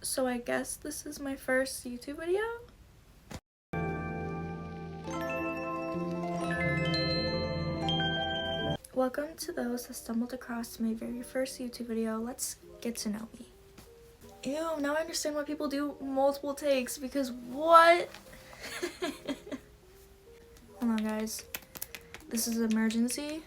So I guess this is my first YouTube video. Welcome to those that stumbled across my very first YouTube video. Let's get to know me. Ew, now I understand why people do multiple takes, because what? Hold on guys. This is an emergency.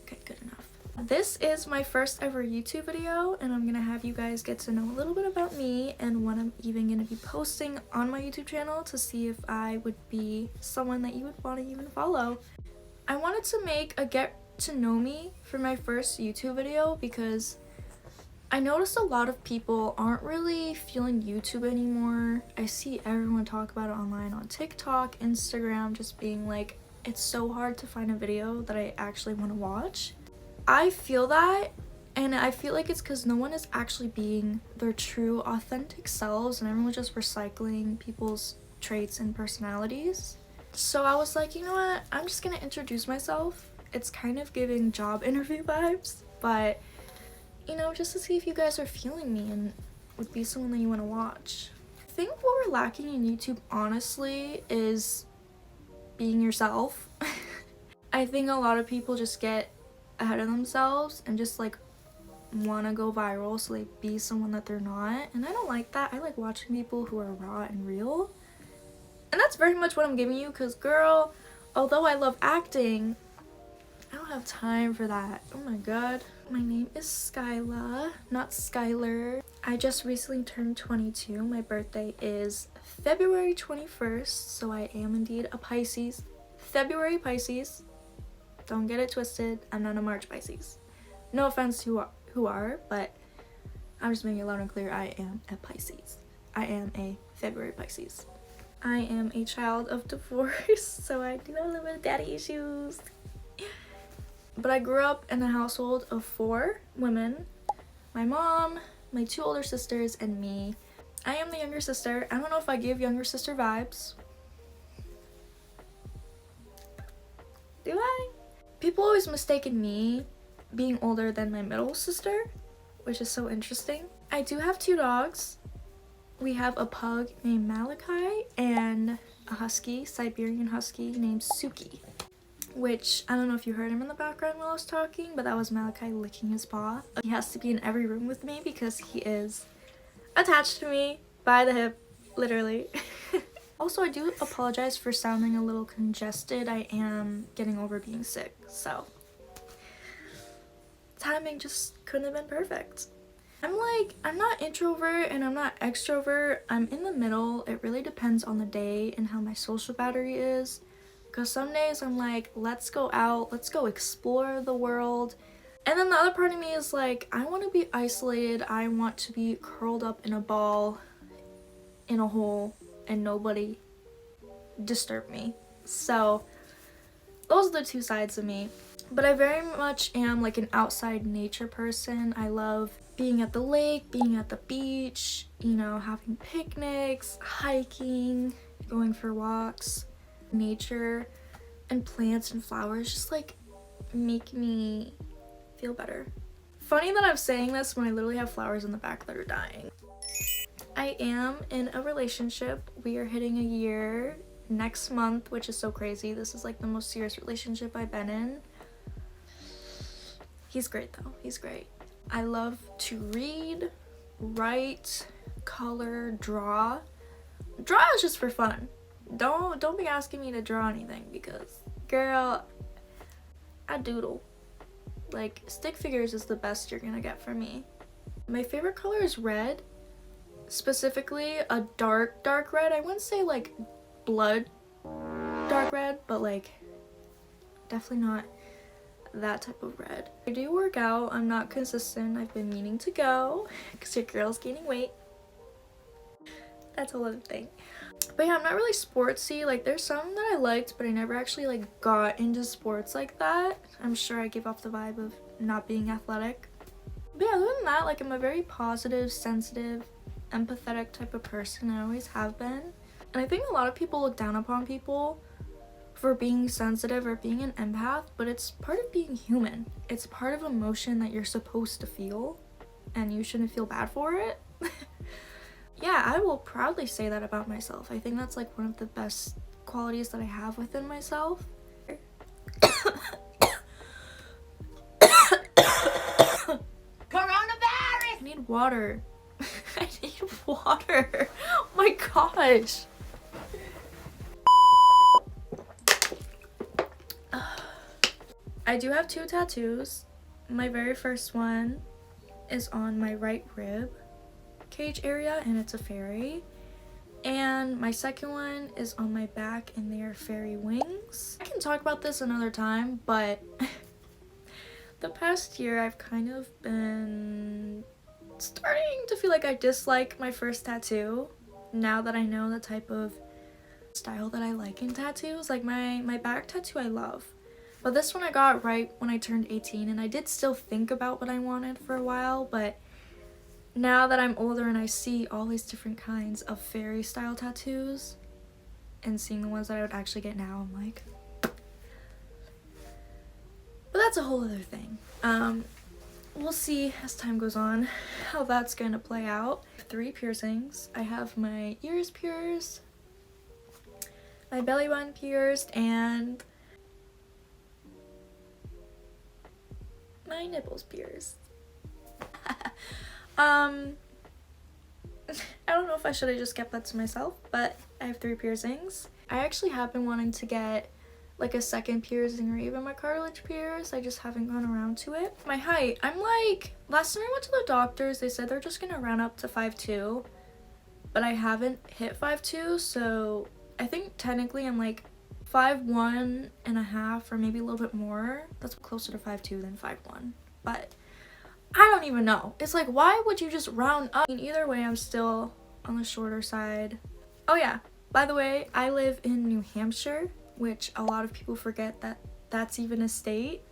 Okay, good enough. This is my first ever YouTube video, and I'm gonna have you guys get to know a little bit about me and what I'm even gonna be posting on my YouTube channel to see if I would be someone that you would want to even follow. I wanted to make a get to know me for my first YouTube video because I noticed a lot of people aren't really feeling YouTube anymore. I see everyone talk about it online on TikTok, Instagram, just being like, it's so hard to find a video that I actually want to watch. I feel that, and I feel like it's because no one is actually being their true, authentic selves, and everyone's just recycling people's traits and personalities. So I was like, you know what, I'm just gonna introduce myself. It's kind of giving job interview vibes, but you know, just to see if you guys are feeling me and would be someone that you want to watch. I think what we're lacking in YouTube, honestly, is being yourself. I think a lot of people just get ahead of themselves and just like want to go viral, so they be someone that they're not, and I don't like that. I like watching people who are raw and real, and that's very much what I'm giving you, because girl, although I love acting, I don't have time for that. Oh my god. My name is Skyla, not Skylar. I just recently turned 22. My birthday is February 21st, so I am indeed a Pisces. February Pisces. Don't get it twisted. I'm not a March Pisces. No offense to who are, but I'm just making it loud and clear. I am a Pisces. I am a February Pisces. I am a child of divorce, so I do have a little bit of daddy issues. But I grew up in a household of 4 women. My mom, my 2 older sisters, and me. I am the younger sister. I don't know if I give younger sister vibes. Do I? People always mistaken me being older than my middle sister, which is so interesting. I do have 2 dogs. We have a pug named Malachi and a husky, Siberian husky named Suki. Which, I don't know if you heard him in the background while I was talking, but that was Malachi licking his paw. He has to be in every room with me because he is attached to me by the hip, literally. Also, I do apologize for sounding a little congested. I am getting over being sick, so timing just couldn't have been perfect. I'm not introvert and I'm not extrovert. I'm in the middle. It really depends on the day and how my social battery is. Because some days I'm like, let's go out, let's go explore the world. And then the other part of me is like, I want to be isolated. I want to be curled up in a ball in a hole and nobody disturb me. So those are the 2 sides of me. But I very much am like an outside nature person. I love being at the lake, being at the beach, you know, having picnics, hiking, going for walks. Nature and plants and flowers just like make me feel better. Funny that I'm saying this when I literally have flowers in the back that are dying. I am in a relationship. We are hitting a year next month, which is so crazy. This is like the most serious relationship I've been in. He's great though. He's great. I love to read, write, color, draw. Draw is just for fun. Don't be asking me to draw anything, because girl, I doodle. Like, stick figures is the best you're gonna get from me. My favorite color is red, specifically a dark red. I wouldn't say like blood dark red, but like definitely not that type of red. I do work out. I'm not consistent. I've been meaning to go because your girl's gaining weight. That's a whole other thing. But yeah, I'm not really sportsy. Like, there's some that I liked, but I never actually like got into sports like that. I'm sure I give off the vibe of not being athletic. But yeah, other than that, like, I'm a very positive, sensitive, empathetic type of person. I always have been. And I think a lot of people look down upon people for being sensitive or being an empath, but it's part of being human. It's part of emotion that you're supposed to feel, and you shouldn't feel bad for it. Yeah, I will proudly say that about myself. I think that's like one of the best qualities that I have within myself. Coronavirus! I need water. I need water. Oh my gosh. I do have 2 tattoos. My very first one is on my right rib cage area, and it's a fairy. And my second one is on my back, and they are fairy wings. I can talk about this another time, but the past year I've kind of been starting to feel like I dislike my first tattoo now that I know the type of style that I like in tattoos. Like my back tattoo I love, but this one I got right when I turned 18, and I did still think about what I wanted for a while, but now that I'm older and I see all these different kinds of fairy style tattoos and seeing the ones that I would actually get now, I'm like, but that's a whole other thing. We'll see as time goes on how that's gonna play out. 3 piercings. I have my ears pierced, my belly button pierced, and my nipples pierced. I don't know if I should have just kept that to myself, but I have 3 piercings. I actually have been wanting to get like a second piercing or even my cartilage pierce. I just haven't gone around to it. My height, I'm like, last time I went to the doctors, they said they're just gonna round up to 5'2", but I haven't hit 5'2", so I think technically I'm like 5'1.5" or maybe a little bit more. That's closer to 5'2" than 5'1", but I don't even know. It's like, why would you just round up? I mean, either way, I'm still on the shorter side. Oh yeah, by the way, I live in New Hampshire, which a lot of people forget that that's even a state.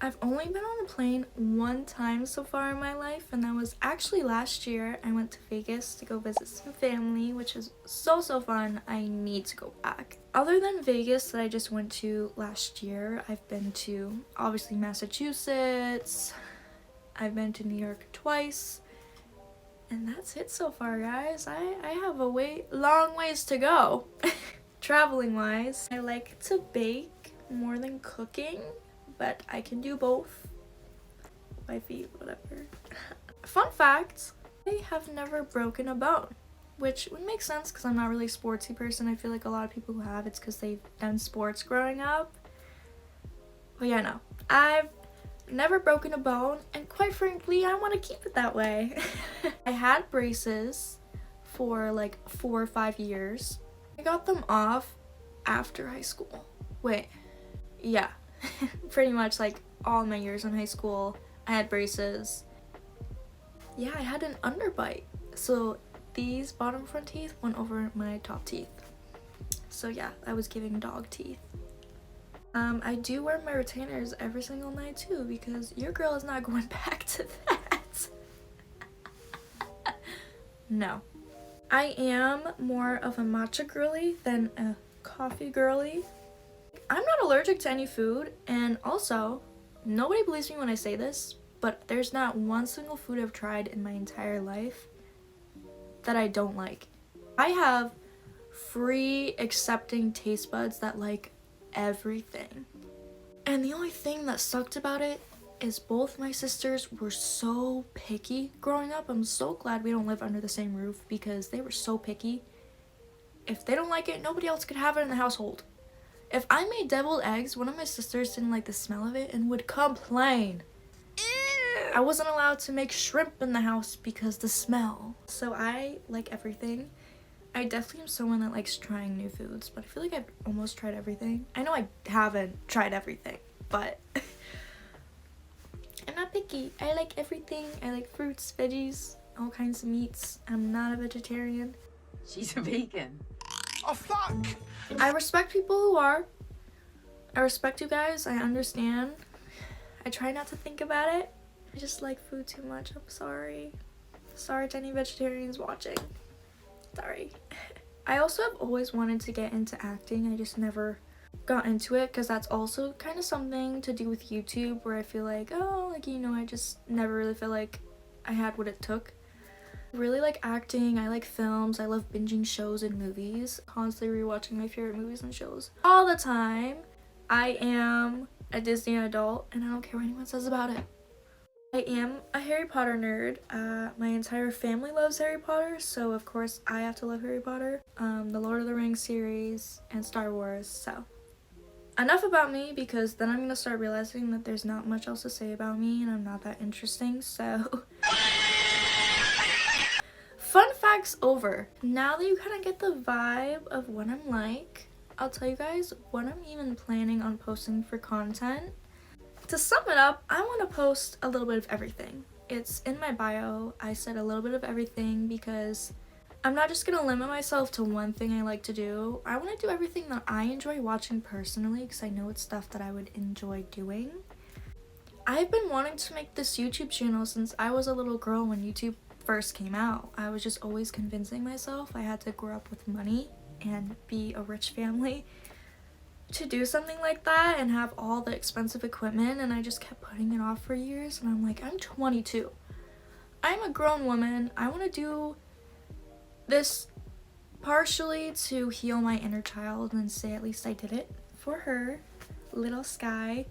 I've only been on a plane 1 time so far in my life, and that was actually last year. I went to Vegas to go visit some family, which is so fun. I need to go back. Other than Vegas that I just went to last year, I've been to obviously Massachusetts, I've been to New York twice, and that's it so far, guys. I have a long ways to go. Traveling wise, I like to bake more than cooking, but I can do both. My feet, whatever. Fun fact, I have never broken a bone, which would make sense because I'm not really a sportsy person. I feel like a lot of people who have, it's because they've done sports growing up. But yeah, no, I've never broken a bone, and quite frankly, I want to keep it that way. I had braces for like 4 or 5 years. I got them off after high school. Wait, yeah. Pretty much like all my years in high school, I had braces. Yeah, I had an underbite. So these bottom front teeth went over my top teeth. So yeah, I was giving dog teeth. I do wear my retainers every single night too, because your girl is not going back to that. No. I am more of a matcha girly than a coffee girly. I'm not allergic to any food, and also, nobody believes me when I say this, but there's not one single food I've tried in my entire life that I don't like. I have free accepting taste buds that like everything. And the only thing that sucked about it is both my sisters were so picky growing up. I'm so glad we don't live under the same roof, because they were so picky. If they don't like it, nobody else could have it in the household. If I made deviled eggs, one of my sisters didn't like the smell of it and would complain. I wasn't allowed to make shrimp in the house because the smell. So I like everything. I definitely am someone that likes trying new foods, but I feel like I've almost tried everything. I know I haven't tried everything, but I'm not picky. I like everything. I like fruits, veggies, all kinds of meats. I'm not a vegetarian. She's a vegan. Oh, fuck! I respect people who are. I respect you guys. I understand. I try not to think about it. I just like food too much. I'm sorry. Sorry to any vegetarians watching. Sorry. I also have always wanted to get into acting. I just never got into it because that's also kind of something to do with YouTube where I feel like, oh, like, you know, I just never really feel like I had what it took. I really like acting, I like films, I love binging shows and movies, constantly rewatching my favorite movies and shows all the time. I am a Disney adult and I don't care what anyone says about it. I am a Harry Potter nerd. My entire family loves Harry Potter, so of course I have to love Harry Potter. The Lord of the Rings series and Star Wars, so. Enough about me, because then I'm gonna start realizing that there's not much else to say about me and I'm not that interesting, so. Fun facts over. Now that you kind of get the vibe of what I'm like, I'll tell you guys what I'm even planning on posting for content. To sum it up, I want to post a little bit of everything. It's in my bio. I said a little bit of everything because I'm not just going to limit myself to one thing I like to do. I want to do everything that I enjoy watching personally because I know it's stuff that I would enjoy doing. I've been wanting to make this YouTube channel since I was a little girl when YouTube first came out. I was just always convincing myself I had to grow up with money and be a rich family to do something like that and have all the expensive equipment, and I just kept putting it off for years. And I'm like, I'm 22. I'm a grown woman. I want to do this partially to heal my inner child and say at least I did it for her, little Sky.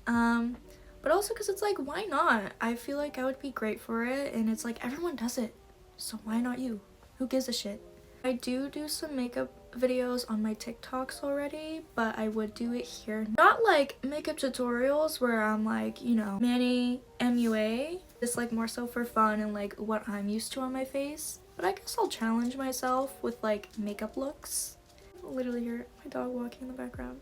But also because it's like, why not? I feel like I would be great for it, and it's like everyone does it, so why not you? Who gives a shit? I do some makeup videos on my TikToks already, but I would do it here. Not like makeup tutorials where I'm like, you know, Manny MUA. Just like more so for fun and like what I'm used to on my face. But I guess I'll challenge myself with like makeup looks. Literally hear my dog walking in the background.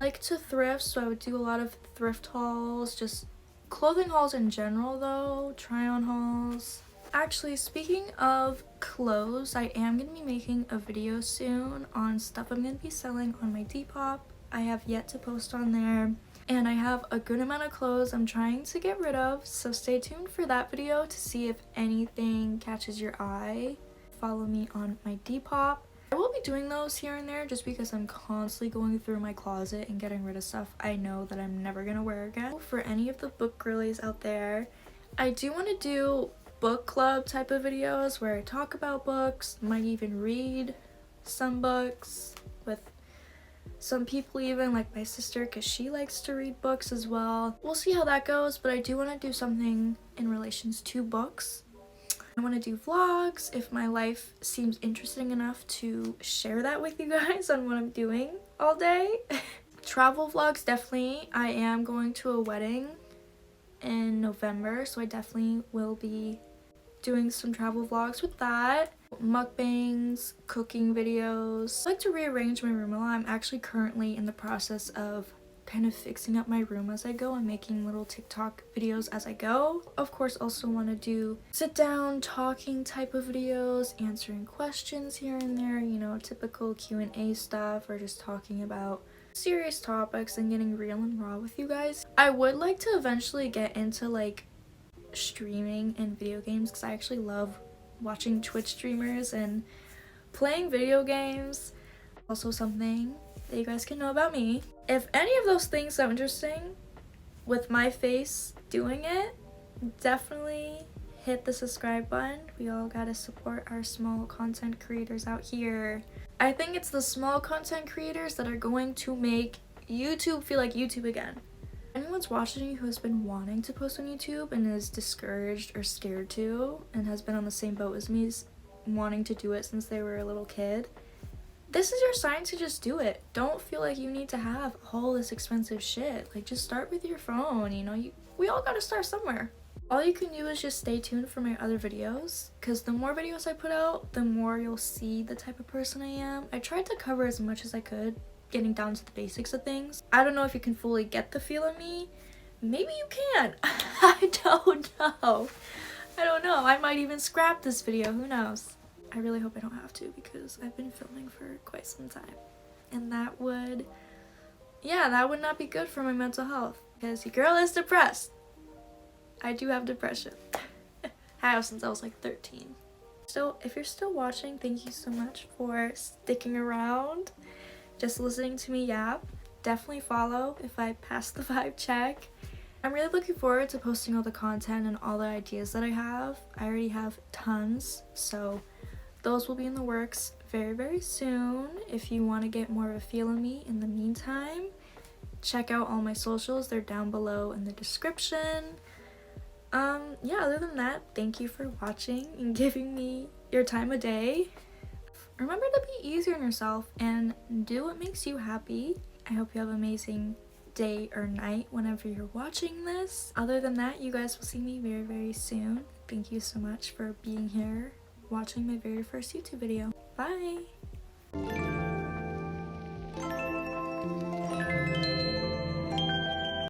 I like to thrift, so I would do a lot of thrift hauls, just clothing hauls in general though, try on hauls. Actually, speaking of clothes, I am going to be making a video soon on stuff I'm going to be selling on my Depop. I have yet to post on there, and I have a good amount of clothes I'm trying to get rid of, so stay tuned for that video to see if anything catches your eye. Follow me on my Depop. I will be doing those here and there just because I'm constantly going through my closet and getting rid of stuff I know that I'm never going to wear again. For any of the book girlies out there, I do want to do book club type of videos where I talk about books, might even read some books with some people, even like my sister, because she likes to read books as well. We'll see how that goes, but I do want to do something in relations to books. I want to do vlogs if my life seems interesting enough to share that with you guys on what I'm doing all day. Travel vlogs, definitely. I am going to a wedding in November, so I definitely will be doing some travel vlogs with that. Mukbangs, cooking videos. I like to rearrange my room a lot. I'm actually currently in the process of kind of fixing up my room as I go and making little TikTok videos as I go. Of course, also want to do sit down talking type of videos, answering questions here and there, you know, typical Q&A stuff, or just talking about serious topics and getting real and raw with you guys. I would like to eventually get into like streaming and video games because I actually love watching Twitch streamers and playing video games. Also something that you guys can know about me. If any of those things sound interesting with my face doing it, definitely hit the subscribe button. We all gotta support our small content creators out here. I think it's the small content creators that are going to make YouTube feel like YouTube again. Anyone's watching who has been wanting to post on YouTube and is discouraged or scared to, and has been on the same boat as me, wanting to do it since they were a little kid, this is your sign to just do it. Don't feel like you need to have all this expensive shit. Like, just start with your phone, you know? We all gotta start somewhere. All you can do is just stay tuned for my other videos, because the more videos I put out, the more you'll see the type of person I am. I tried to cover as much as I could, getting down to the basics of things. I don't know if you can fully get the feel of me. Maybe you can. I don't know. I might even scrap this video. Who knows? I really hope I don't have to, because I've been filming for quite some time. And that would not be good for my mental health, because your girl is depressed. I do have depression. I have since I was like 13. if you're still watching, thank you so much for sticking around, just listening to me yap. Definitely follow if I pass the vibe check. I'm really looking forward to posting all the content and all the ideas that I have. I already have tons, so those will be in the works very, very soon. If you want to get more of a feel of me in the meantime, check out all my socials. They're down below in the description. Yeah, other than that, thank you for watching and giving me your time of day. Remember to be easy on yourself and do what makes you happy. I hope you have an amazing day or night whenever you're watching this. Other than that, you guys will see me very, very soon. Thank you so much for being here, watching my very first YouTube video. Bye!